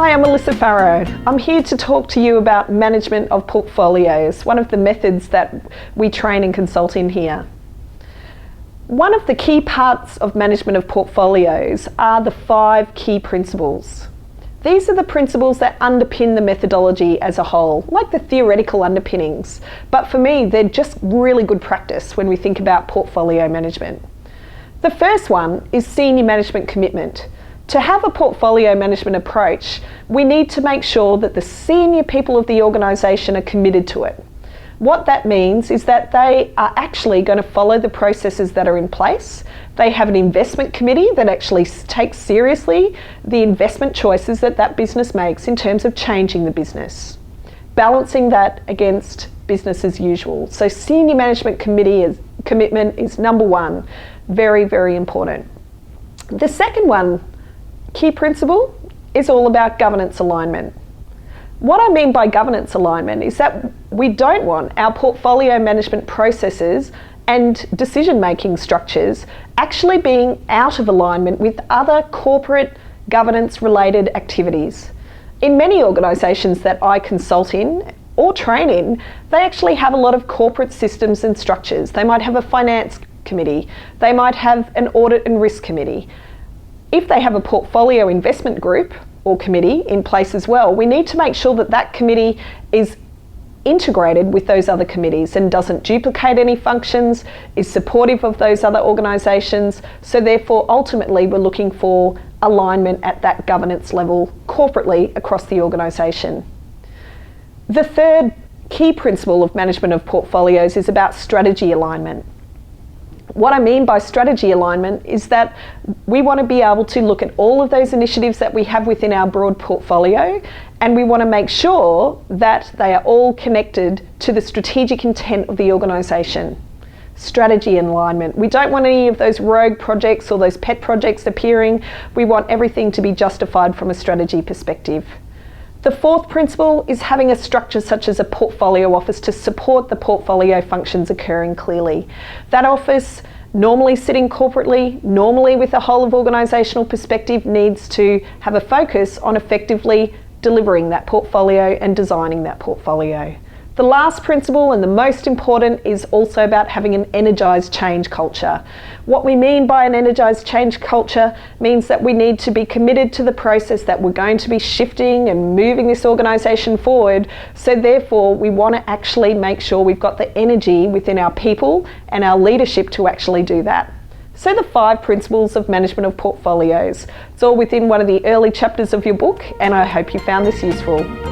Hi, I'm Melissa Farrow. I'm here to talk to you about management of portfolios, one of the methods that we train and consult in here. One of the key parts of management of portfolios are the 5 key principles. These are the principles that underpin the methodology as a whole, like the theoretical underpinnings. But for me, they're just really good practice when we think about portfolio management. The first one is senior management commitment. To have a portfolio management approach, we need to make sure that the senior people of the organisation are committed to it. What that means is that they are actually going to follow the processes that are in place. They have an investment committee that actually takes seriously the investment choices that that business makes in terms of changing the business, balancing that against business as usual. So senior management commitment is number one, very, very important. The second one, key principle, is all about governance alignment. What I mean by governance alignment is that we don't want our portfolio management processes and decision-making structures actually being out of alignment with other corporate governance-related activities. In many organisations that I consult in or train in, they actually have a lot of corporate systems and structures. They might have a finance committee, they might have an audit and risk committee. If they have a portfolio investment group or committee in place as well, we need to make sure that that committee is integrated with those other committees and doesn't duplicate any functions, is supportive of those other organisations. So therefore, ultimately, we're looking for alignment at that governance level corporately across the organisation. The third key principle of management of portfolios is about strategy alignment. What I mean by strategy alignment is that we want to be able to look at all of those initiatives that we have within our broad portfolio, and we want to make sure that they are all connected to the strategic intent of the organisation. Strategy alignment. We don't want any of those rogue projects or those pet projects appearing. We want everything to be justified from a strategy perspective. The fourth principle is having a structure such as a portfolio office to support the portfolio functions occurring clearly. That office, normally sitting corporately, normally with a whole of organisational perspective, needs to have a focus on effectively delivering that portfolio and designing that portfolio. The last principle, and the most important, is also about having an energised change culture. What we mean by an energised change culture means that we need to be committed to the process that we're going to be shifting and moving this organisation forward. So therefore, we want to actually make sure we've got the energy within our people and our leadership to actually do that. So the 5 principles of management of portfolios. It's all within one of the early chapters of your book, and I hope you found this useful.